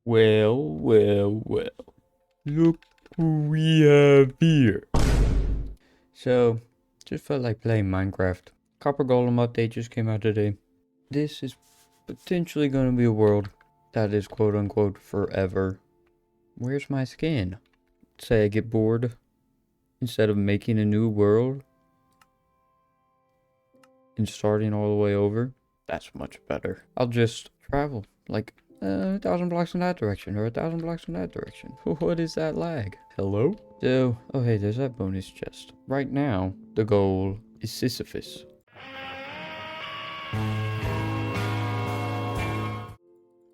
Well. Look who we have here. So, just felt like playing Minecraft. Copper Golem update just came out today. This is potentially going to be a world that is quote unquote forever. Where's my skin? Say I get bored. Instead of making a new world and starting all the way over, that's much better. I'll just travel like 1,000 blocks in that direction or 1,000 blocks in that direction. What is that lag? Hello? So, oh hey, there's that bonus chest. Right now, the goal is Sisyphus.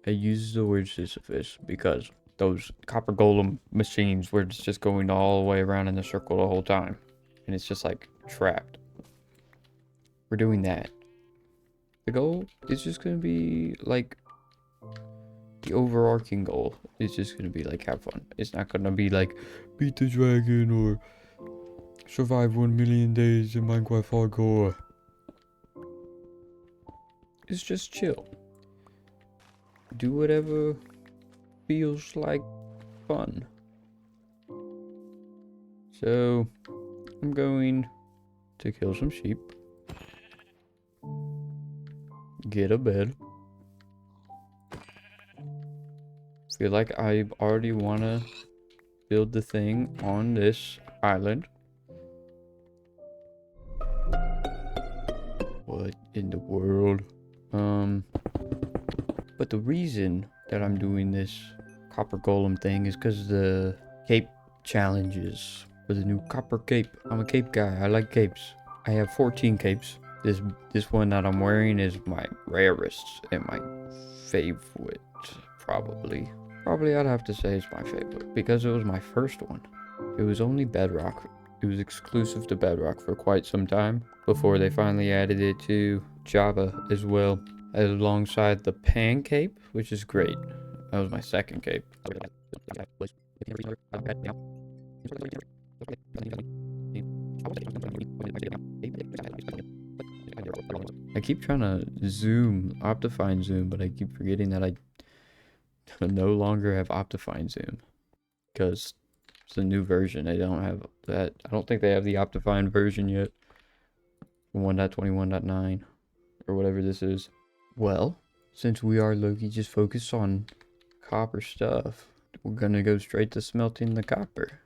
I use the word Sisyphus because those copper golem machines where it's just going all the way around in a circle the whole time. And it's just like trapped. We're doing that. The goal is just gonna be like the overarching goal is just gonna be like have fun. It's not gonna be like beat the dragon or survive 1 million days in Minecraft hardcore. It's just chill. Do whatever feels like fun. So I'm going to kill some sheep. Get a bed. Feel like I already want to build the thing on this island. What in the world? But the reason that I'm doing this copper golem thing is because the cape challenges for the new copper cape. I'm a cape guy. I like capes. I have 14 capes. This one that I'm wearing is my rarest and my favorite, probably. Probably I'd have to say it's my favorite because it was my first one. It was only Bedrock. It was exclusive to Bedrock for quite some time before they finally added it to Java as well, alongside the Pan cape, which is great. That was my second cape. I keep trying to zoom, Optifine zoom, but I keep forgetting that I no longer have Optifine zoom because it's a new version. They don't have that. I don't think they have the Optifine version yet. 1.21.9 or whatever this is. Well, since we are Loki just focused on copper stuff, we're gonna go straight to smelting the copper.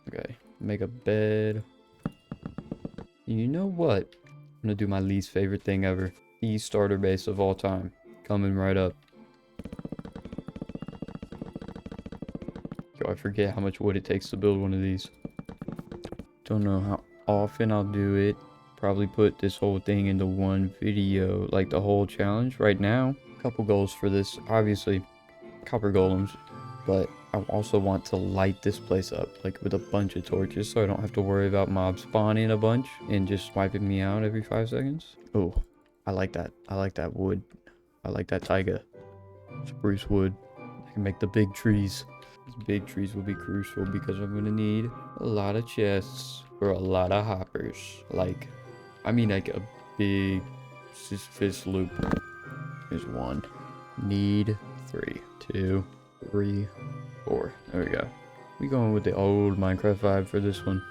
Okay, make a bed. You know what? I'm gonna do my least favorite thing ever. The starter base of all time. Coming right up. Yo, I forget how much wood it takes to build one of these. Don't know how often I'll do it. Probably put this whole thing into one video, like the whole challenge right now. Couple goals for this, obviously, copper golems, but I also want to light this place up, like with a bunch of torches, so I don't have to worry about mobs spawning a bunch and just wiping me out every 5 seconds. Oh, I like that. I like that wood. I like that taiga. Spruce wood. I can make the big trees. These big trees will be crucial because I'm gonna need a lot of chests for a lot of hoppers. I mean like a big Sisyphus loop is 1. Need 3, 2, 3, 4. There we go. We going with the old Minecraft vibe for this one.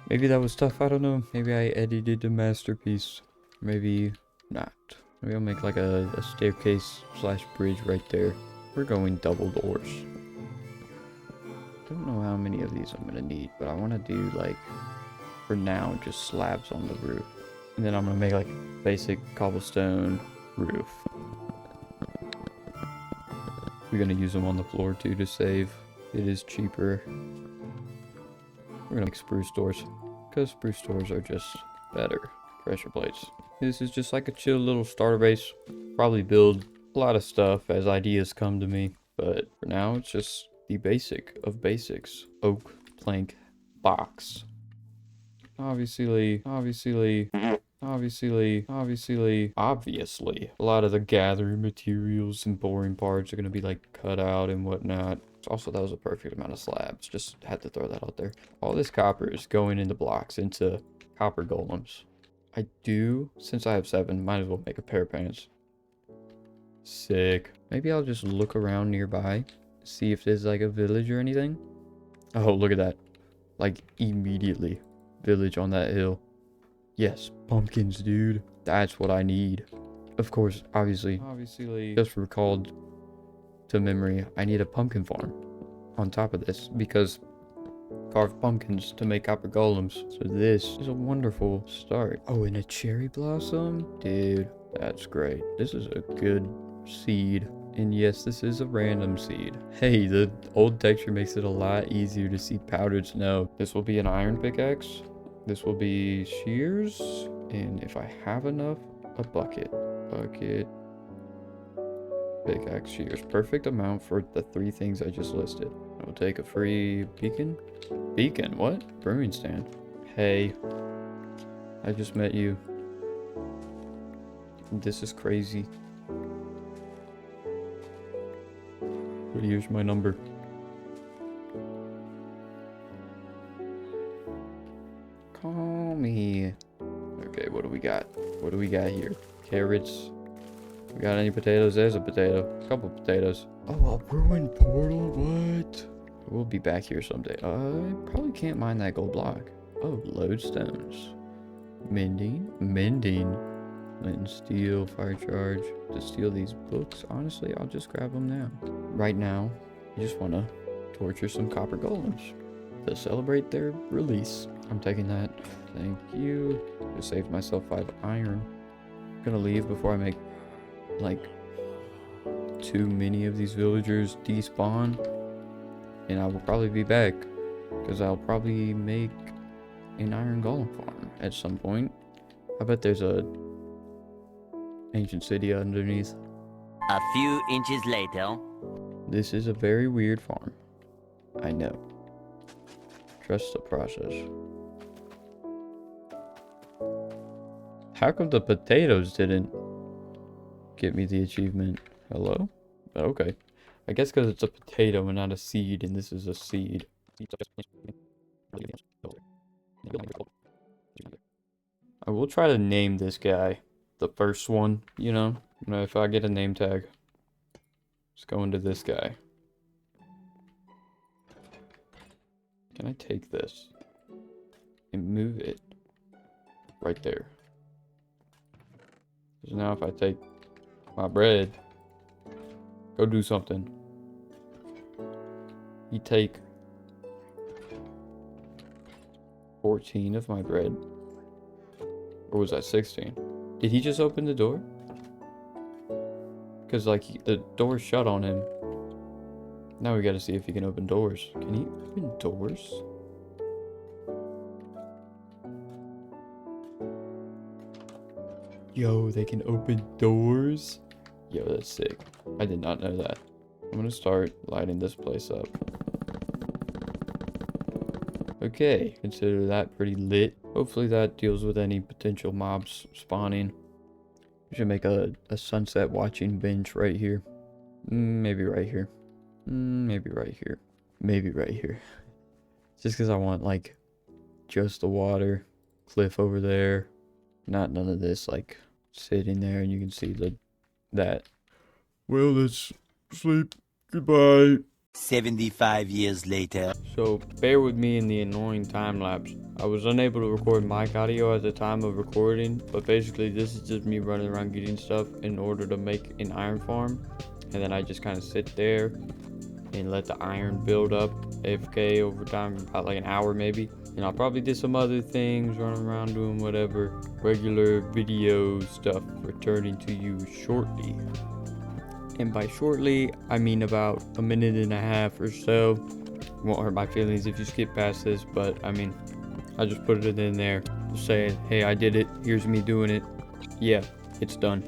Maybe that was tough, I don't know. Maybe I edited the masterpiece. Maybe not. Maybe I'll make like a staircase / bridge right there. We're going double doors. Don't know how many of these I'm gonna need, but I want to do like, for now, just slabs on the roof. And then I'm gonna make like a basic cobblestone roof. We're gonna use them on the floor too to save. It is cheaper. We're gonna make spruce doors because spruce doors are just better. Pressure plates. This is just like a chill little starter base. Probably build a lot of stuff as ideas come to me, but for now it's just the basic of basics. Oak, plank, box. Obviously, a lot of the gathering materials and boring parts are going to be like cut out and whatnot. Also, that was a perfect amount of slabs. Just had to throw that out there. All this copper is going into blocks, into copper golems. I do, since I have 7, might as well make a pair of pants. Sick. Maybe I'll just look around nearby, see if there's like a village or anything. Oh, look at that. Like immediately. Village on that hill. Yes, pumpkins, dude. That's what I need. Of course, obviously, just recalled to memory, I need a pumpkin farm on top of this because carved pumpkins to make copper golems. So this is a wonderful start. Oh, and a cherry blossom? Dude, that's great. This is a good seed. And yes, this is a random seed. Hey, the old texture makes it a lot easier to see powdered snow. This will be an iron pickaxe. This will be shears. And if I have enough, a bucket. Bucket. Pickaxe, shears. Perfect amount for the 3 things I just listed. I will take a free beacon. Beacon? What? Brewing stand. Hey. I just met you. This is crazy. But here's my number. Call me. Okay, what do we got? What do we got here? Carrots. We got any potatoes? There's a potato. A couple potatoes. Oh, a ruined portal? What? We'll be back here someday. I probably can't mine that gold block. Oh, lodestones. Mending. Flint and steel, fire charge. To steal these books, honestly, I'll just grab them now. Right now, I just want to torture some copper golems to celebrate their release. I'm taking that. Thank you. Just saved myself 5 iron. I'm gonna leave before I make, like, too many of these villagers despawn. And I will probably be back, because I'll probably make an iron golem farm at some point. I bet there's a ancient city underneath. A few inches later. This is a very weird farm. I know. Trust the process. How come the potatoes didn't get me the achievement? Hello? Okay. I guess because it's a potato and not a seed, and this is a seed. I will try to name this guy. The first one, you know, if I get a name tag. Let's go into this guy. Can I take this and move it right there? So now if I take my bread, go do something. You take 14 of my bread. Or was that 16? Did he just open the door? Because, like, the door's shut on him. Now we gotta see if he can open doors. Can he open doors? Yo, they can open doors? Yo, that's sick. I did not know that. I'm gonna start lighting this place up. Okay, consider that pretty lit. Hopefully that deals with any potential mobs spawning. We should make a sunset watching bench right here. Maybe right here. Maybe right here. Maybe right here. Just because I want, like, just the water. Cliff over there. Not none of this, like, sitting there and you can see that. Well, let's sleep. Goodbye. 75 years later. So, bear with me in the annoying time lapse. I was unable to record mic audio at the time of recording, but basically this is just me running around getting stuff in order to make an iron farm. And then I just kind of sit there and let the iron build up AFK over time, about like an hour maybe. And I'll probably do some other things, running around doing whatever. Regular video stuff returning to you shortly. And by shortly, I mean about a minute and a half or so. It won't hurt my feelings if you skip past this, but I mean, I just put it in there, just saying, hey, I did it. Here's me doing it. Yeah, it's done.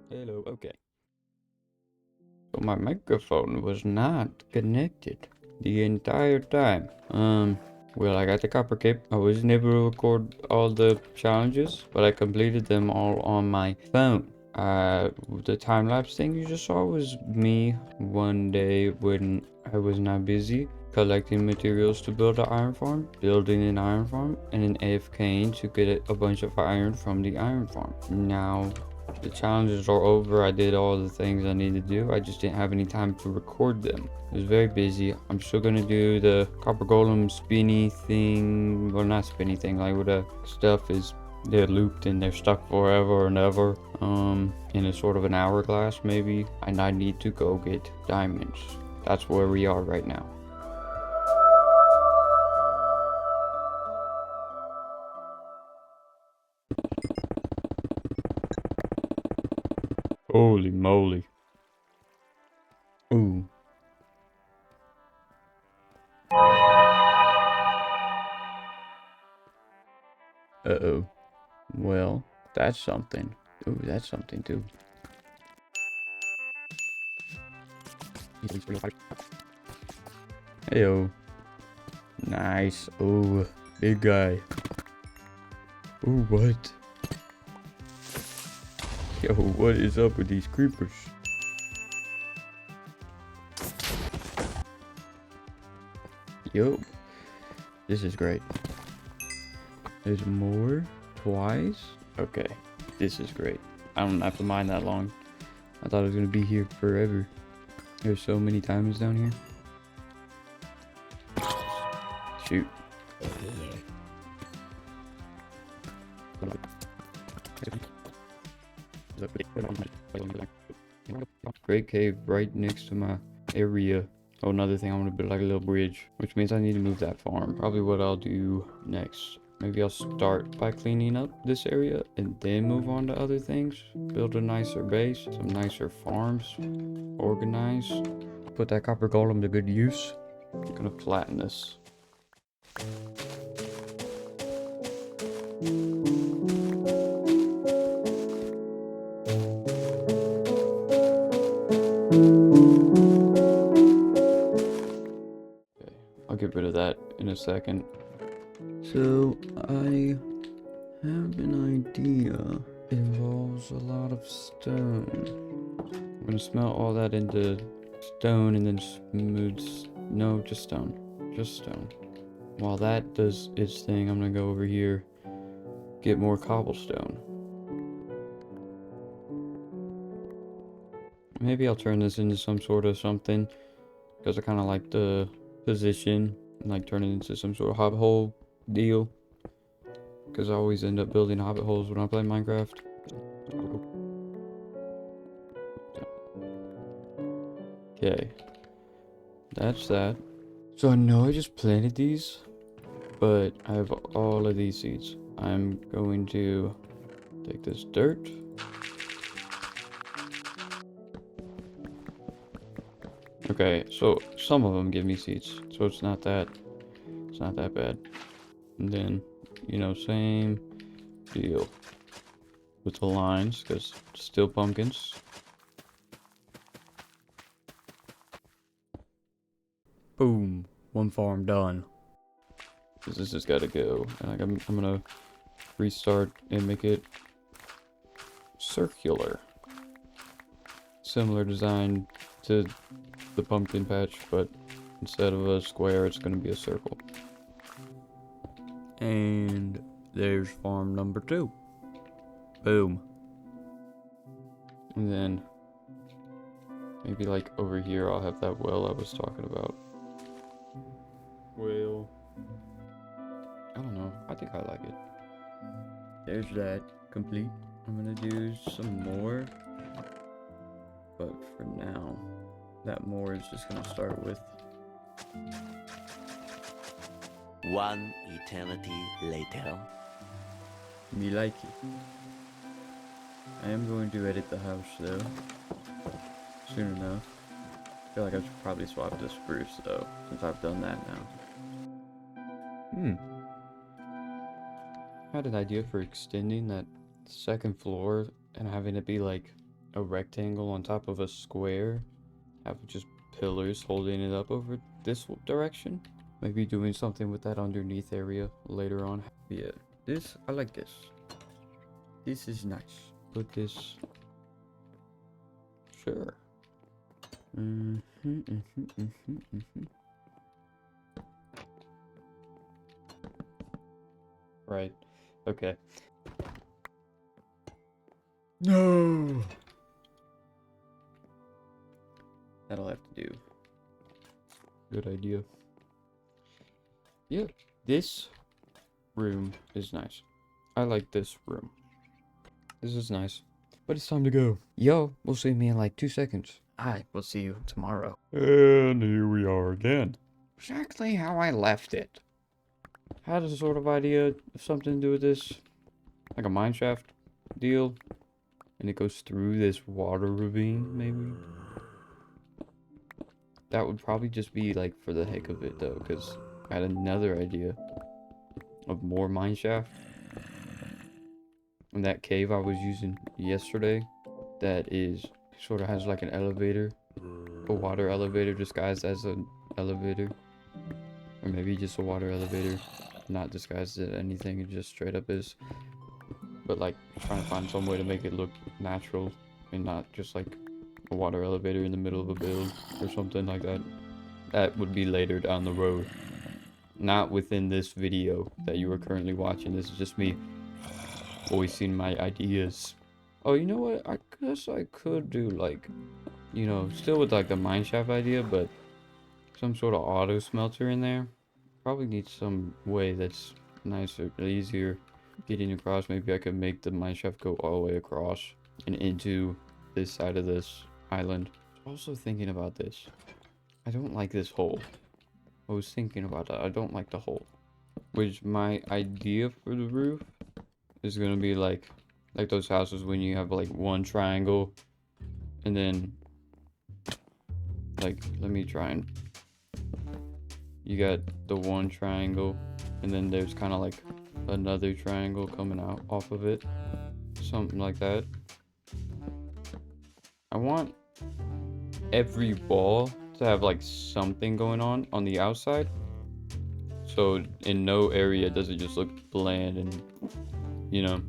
Hello, okay. So my microphone was not connected the entire time. Well, I got the copper cape. I wasn't able to record all the challenges, but I completed them all on my phone. The time-lapse thing you just saw was me one day when I was not busy collecting materials to build an iron farm, building an iron farm, and then AFKing to get a bunch of iron from the iron farm. Now, the challenges are over. I did all the things I needed to do. I just didn't have any time to record them. I was very busy. I'm still gonna do the copper golem spinny thing. Well, not spinny thing, like where the stuff is, they're looped and they're stuck forever and ever. In a sort of an hourglass maybe. And I need to go get diamonds. That's where we are right now. Holy moly. Ooh. Uh-oh. Well, that's something. Ooh, that's something too. Heyo. Nice. Ooh, big guy. Ooh, what? Yo, what is up with these creepers? Yo, this is great. There's more? Twice? Okay, this is great. I don't have to mine that long. I thought it was gonna be here forever. There's so many diamonds down here. Shoot. Great cave right next to my area. Oh, another thing, I'm gonna build like a little bridge, which means I need to move that farm. Probably what I'll do next. Maybe I'll start by cleaning up this area and then move on to other things. Build a nicer base, some nicer farms, organize. Put that copper golem to good use. I'm gonna flatten this. I'll get rid of that in a second. So, I have an idea. It involves a lot of stone. I'm gonna smelt all that into stone and then smooth. No, just stone. Just stone. While that does its thing, I'm gonna go over here, get more cobblestone. Maybe I'll turn this into some sort of something, because I kind of like the position, and like turn it into some sort of hobbit hole deal, because I always end up building hobbit holes when I play Minecraft. Okay, that's that. So I know I just planted these, but I have all of these seeds. I'm going to take this dirt. Okay, so some of them give me seeds, so it's not that bad. And then, you know, same deal with the lines, because still pumpkins. Boom. One farm done. Because this has got to go. And I'm going to restart and make it circular. Similar design to the pumpkin patch, but instead of a square, it's going to be a circle. And there's farm number 2. Boom. And then maybe like over here I'll have that well I was talking about. Well, I don't know. I think I like it. There's that. Complete. I'm gonna do some more. But for now, that more is just gonna start with. One eternity later. Me like it. I am going to edit the house though. Soon enough. I feel like I should probably swap the spruce though, since I've done that now. I had an idea for extending that second floor and having it be like a rectangle on top of a square. Have just pillars holding it up over this direction. Maybe doing something with that underneath area later on. Yeah, this, I like this. This is nice. Put this. Sure. Right. Okay. No. That'll have to do. Good idea. Yeah, this room is nice. I like this room. This is nice. But it's time to go. Yo, we'll see me in like 2 seconds. Hi, we'll see you tomorrow. And here we are again. Exactly how I left it. Had a sort of idea of something to do with this. Like a mineshaft deal. And it goes through this water ravine, maybe. That would probably just be like for the heck of it though, because I had another idea of more mineshaft. And that cave I was using yesterday, that is sort of has like an elevator, a water elevator disguised as an elevator, or maybe just a water elevator, not disguised as anything, it just straight up is. But like trying to find some way to make it look natural and not just like a water elevator in the middle of a build or something like that. That would be later down the road, not within this video that you are currently watching. This is just me voicing my ideas. Oh, you know what? I guess I could do like, you know, still with like the mineshaft idea, but some sort of auto smelter in there. Probably need some way that's nicer, easier getting across. Maybe I could make the mineshaft go all the way across and into this side of this island. Also thinking about this. I don't like this hole. I was thinking about that. I don't like the hole. Which my idea for the roof is gonna be like those houses when you have like one triangle and then like, let me try and you got the one triangle and then there's kind of like another triangle coming out off of it, something like that. I want every wall to have like something going on the outside, so in no area does it just look bland and, you know.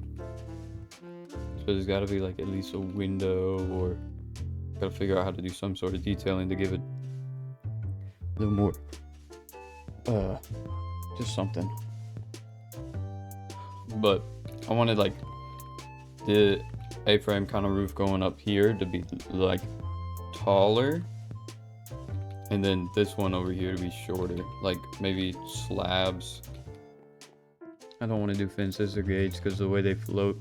So there's got to be like at least a window, or gotta figure out how to do some sort of detailing to give it a little more just something. But I wanted like the A-frame kind of roof going up here to be like taller, and then this one over here to be shorter, like maybe slabs. I don't want to do fences or gates because the way they float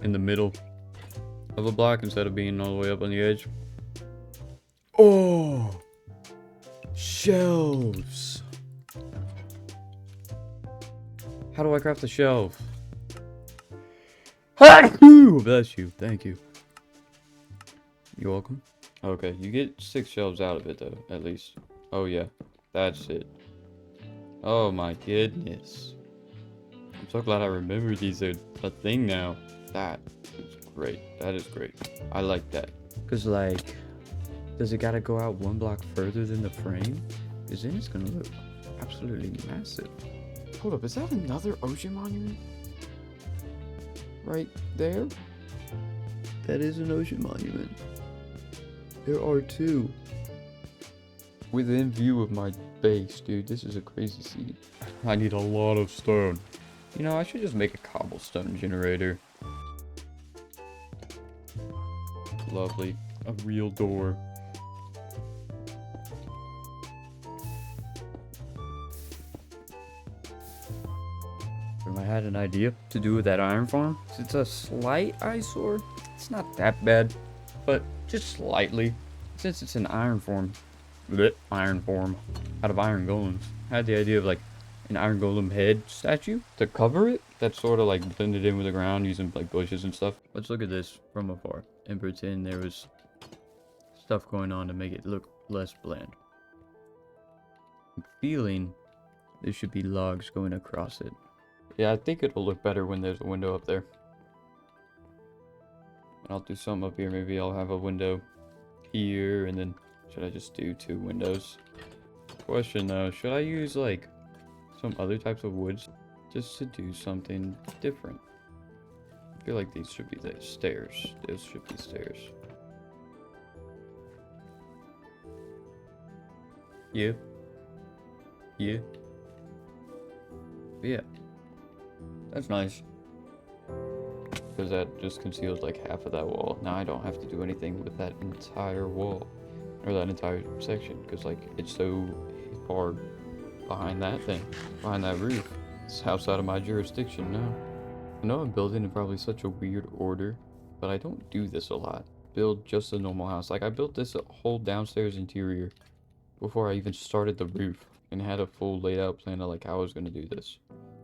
in the middle of a block instead of being all the way up on the edge. Oh, shelves. How do I craft a shelf? Bless you. Thank you. You're welcome. Okay, you get 6 shelves out of it though, at least. Oh yeah, that's it. Oh my goodness. I'm so glad I remember these are a thing now. That is great. That is great. I like that. Cause like, does it gotta go out one block further than the frame? Cause then it's gonna look absolutely massive. Hold up, is that another ocean monument? Right there? That is an ocean monument. There are two. Within view of my base, dude. This is a crazy scene. I need a lot of stone. You know, I should just make a cobblestone generator. Lovely. A real door. I had an idea to do with that iron farm. It's a slight eyesore. It's not that bad, but just slightly. Since it's an iron farm. Iron form. Out of iron golems. I had the idea of like an iron golem head statue to cover it. That's sort of like blended in with the ground using like bushes and stuff. Let's look at this from afar and pretend there was stuff going on to make it look less bland. I'm feeling there should be logs going across it. Yeah, I think it'll look better when there's a window up there. And I'll do something up here. Maybe I'll have a window here, and then should I just do 2 windows? Question though, should I use like some other types of woods just to do something different? I feel like these should be the stairs. Those should be stairs. Yeah. Yeah. Yeah. That's nice. Because that just conceals like half of that wall. Now I don't have to do anything with that entire wall. Or that entire section. Because like it's so far behind that thing. Behind that roof. It's outside of my jurisdiction now. I know I'm building in probably such a weird order. But I don't do this a lot. Build just a normal house. Like I built this whole downstairs interior before I even started the roof. And had a full laid out plan of like how I was going to do this.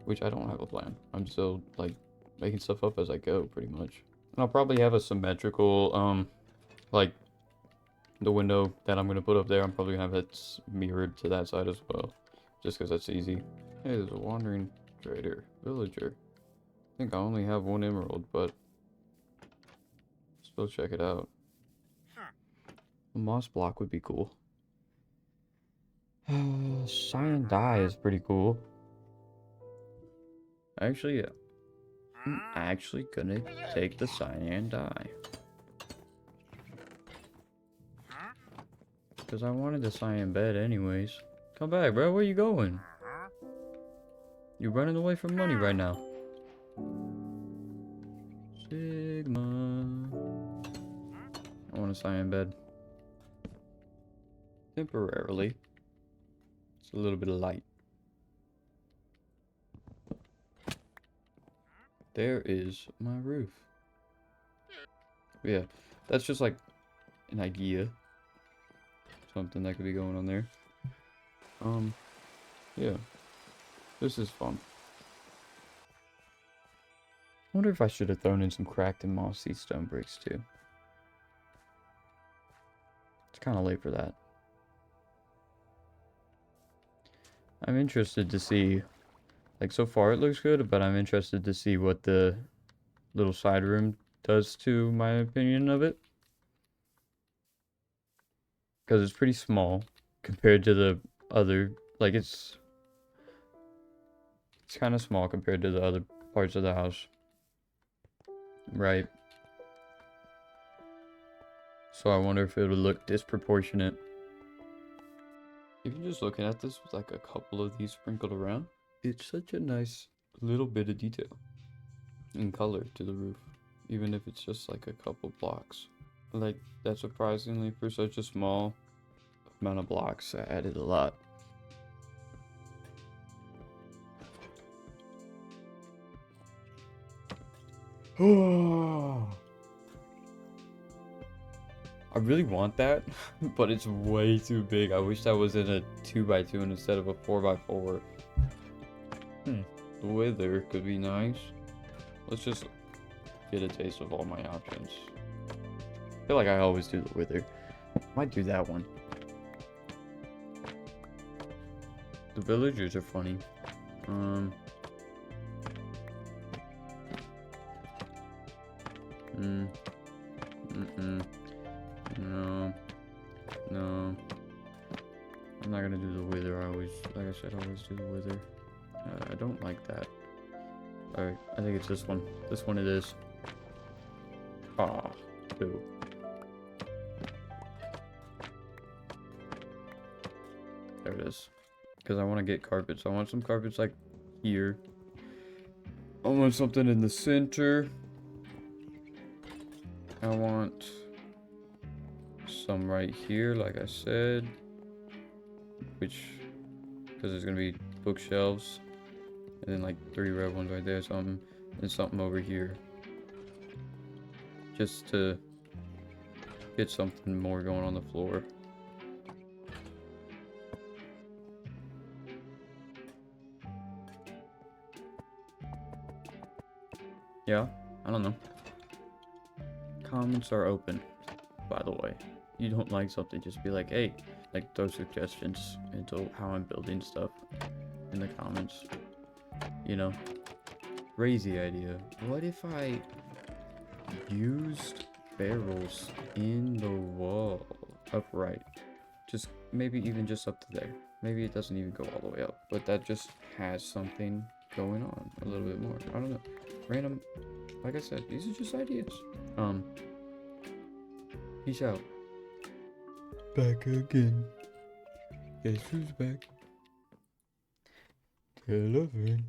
Which I don't have a plan. I'm still like making stuff up as I go pretty much. And I'll probably have a symmetrical like the window that I'm going to put up there. I'm probably going to have it mirrored to that side as well. Just because that's easy. Hey, there's a wandering trader. Villager. I think I only have 1 emerald, but still check it out. A moss block would be cool. Cyan dye is pretty cool. Actually, yeah. I'm actually gonna take the cyan dye. Because I wanted the cyan bed anyways. Come back, bro. Where you going? You're running away from money right now. Sigma. I want a cyan bed. Temporarily. It's a little bit of light. There is my roof. Yeah, that's just like an idea. Something that could be going on there. Yeah. This is fun. I wonder if I should have thrown in some cracked and mossy stone bricks too. It's kind of late for that. I'm interested to see, like so far it looks good, but I'm interested to see what the little side room does to my opinion of it. Because it's pretty small compared to the other, like it's kind of small compared to the other parts of the house. Right. So I wonder if it would look disproportionate. Even just looking at this with like a couple of these sprinkled around, it's such a nice little bit of detail and color to the roof, even if it's just like a couple blocks. Like that surprisingly for such a small amount of blocks, I added a lot. I really want that, but it's way too big. I wish that was in a 2x2 instead of a 4x4. The wither could be nice. Let's just get a taste of all my options. I feel like I always do the wither. Might do that one. The villagers are funny. No. No. I'm not gonna do the wither. Like I said, I always do the wither. I don't like that. Alright, I think it's this one. This one it is. Ah, boo. There it is. Because I want to get carpets. I want some carpets like here. I want something in the center. I want some right here, like I said. Which, because there's going to be bookshelves. And then like 3 red ones right there, something. And something over here. Just to get something more going on the floor. Yeah, I don't know. Comments are open, by the way. You don't like something, just be like, hey, like throw suggestions into how I'm building stuff in the comments. You know, crazy idea. What if I used barrels in the wall upright? Just maybe even just up to there. Maybe it doesn't even go all the way up, but that just has something going on a little bit more. I don't know. Random, like I said, these are just ideas. Peace out. Back again. Guess who's back? Television.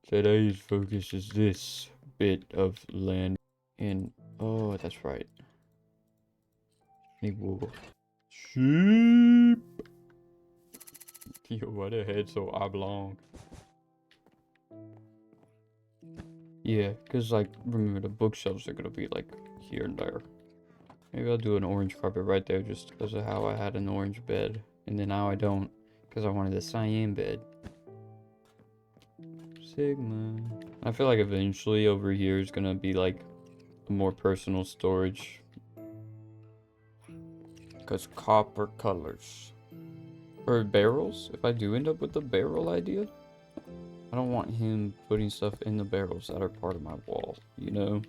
Today's focus is this bit of land. And, oh, that's right. Need wool. Sheep! Yo, why the head so oblong? Yeah, because, like, remember the bookshelves are gonna be, like, here and there. Maybe I'll do an orange carpet right there just because of how I had an orange bed. And then now I don't because I wanted a cyan bed. Sigma. I feel like eventually over here is gonna be like a more personal storage. Because copper colors. Or barrels. If I do end up with the barrel idea, I don't want him putting stuff in the barrels that are part of my wall, you know?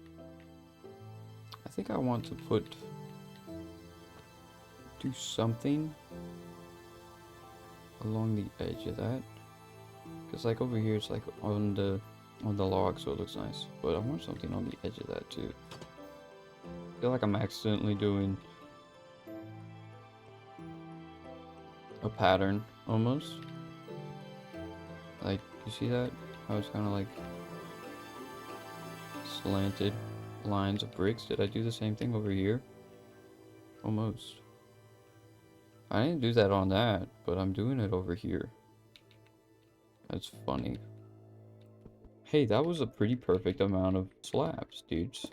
I think I want to do something along the edge of that. Because like over here it's like on the log, so it looks nice. But I want something on the edge of that too. I feel like I'm accidentally doing a pattern almost. Like, you see that? How it's kind of like slanted lines of bricks. Did I do the same thing over here? Almost. I didn't do that on that, but I'm doing it over here. That's funny. Hey, that was a pretty perfect amount of slabs, dudes.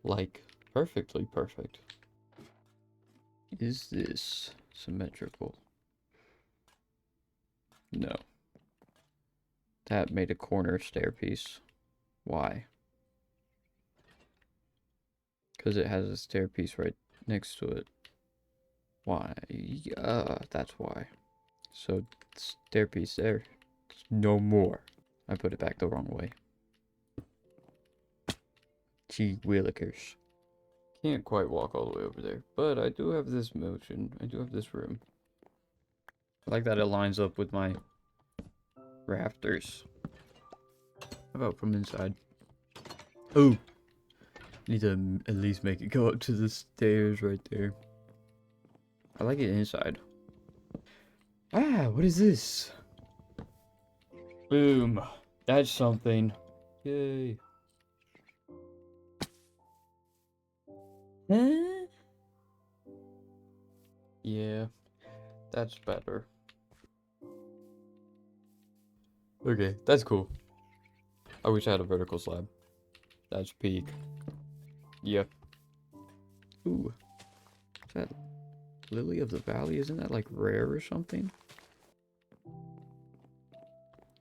Like, perfectly perfect. Is this symmetrical? No. That made a corner stairpiece. Why? Because it has a stairpiece right next to it. Why? Yeah, that's why. So, stairpiece there. No more. I put it back the wrong way. Gee willikers. Can't quite walk all the way over there. But I do have this motion. I do have this room. I like that it lines up with my rafters. How about from inside? Oh! Need to at least make it go up to the stairs right there. I like it inside. Ah, what is this? Boom. That's something. Yay. Huh? Yeah, that's better. Okay, that's cool. I wish I had a vertical slab. That's peak. Yep. Ooh. Is that Lily of the Valley? Isn't that like rare or something?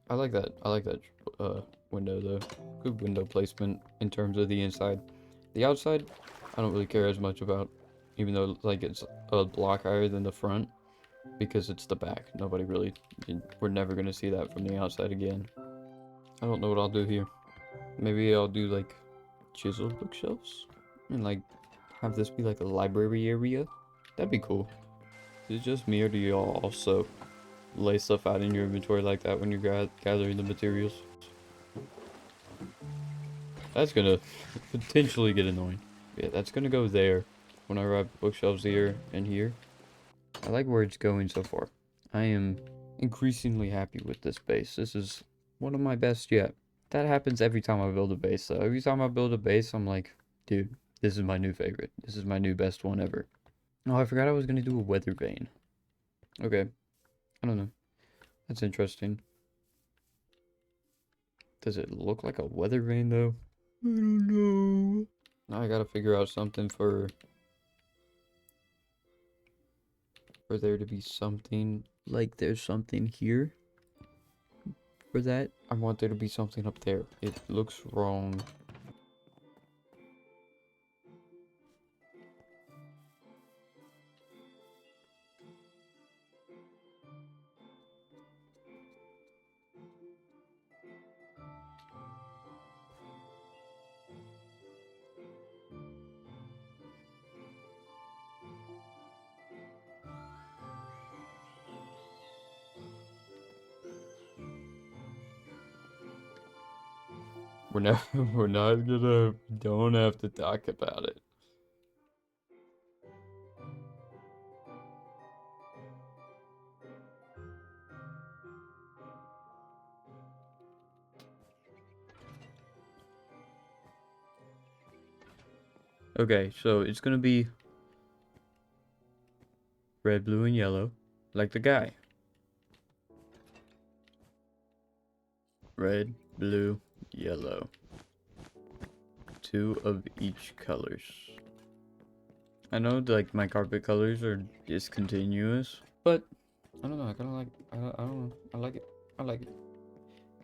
I like that window though. Good window placement in terms of the inside. The outside, I don't really care as much about, even though like it's a block higher than the front, because it's the back. Nobody really, we're never gonna see that from the outside again. I don't know what I'll do here. Maybe I'll do like chiseled bookshelves and like have this be like a library area. That'd be cool. Is it just me, or do y'all also lay stuff out in your inventory like that when you're gathering the materials? That's gonna potentially get annoying. Yeah, that's gonna go there when I wrap bookshelves here and here. I like where it's going so far. I am increasingly happy with this base. This is one of my best yet. That happens every time I build a base though. Every time I build a base, I'm like, dude, this is my new favorite. This is my new best one ever. Oh, I forgot I was gonna do a weather vane. Okay. I don't know. That's interesting. Does it look like a weather vane though? I don't know. Now I gotta figure out something for there to be something, like there's something here for that. I want there to be something up there. It looks wrong. We're not gonna, don't have to talk about it. Okay, so it's gonna be red, blue, and yellow, like the guy. Red, blue, yellow. 2 of each colors. I know like my carpet colors are discontinuous, but I don't know, I kinda like, I don't know, I like it. I like it.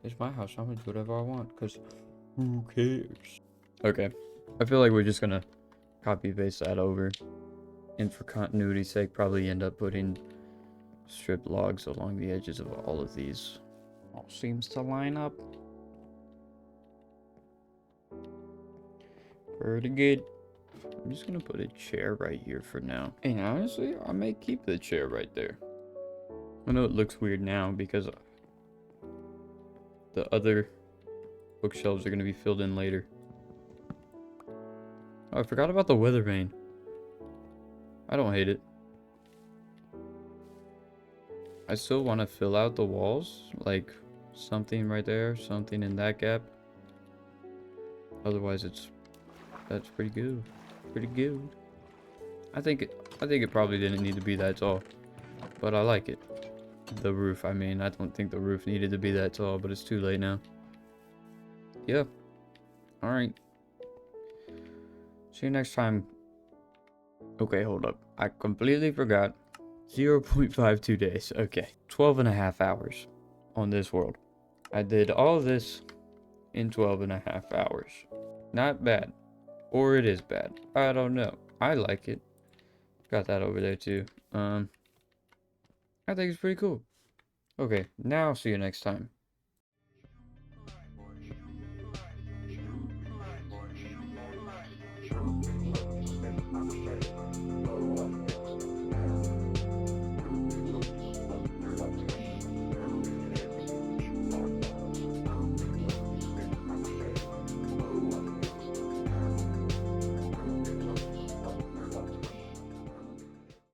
It's my house, I'm gonna do whatever I want, cause who cares? Okay, I feel like we're just gonna copy paste that over, and for continuity's sake probably end up putting strip logs along the edges of all of these. All seems to line up pretty good. I'm just gonna put a chair right here for now, and honestly I may keep the chair right there. I know it looks weird now because the other bookshelves are gonna be filled in later. Oh, I forgot about the weather vane. I don't hate it. I still want to fill out the walls, like something right there, something in that gap. Otherwise, that's pretty good. Pretty good. I think it probably didn't need to be that tall, but I like it. The roof, I mean, I don't think the roof needed to be that tall, but it's too late now. Yeah. All right. See you next time. Okay, hold up. I completely forgot. 0.52 days. Okay. 12.5 hours on this world. I did all this in 12.5 hours. Not bad. Or it is bad. I don't know. I like it. Got that over there too. I think it's pretty cool. Okay, now see you next time.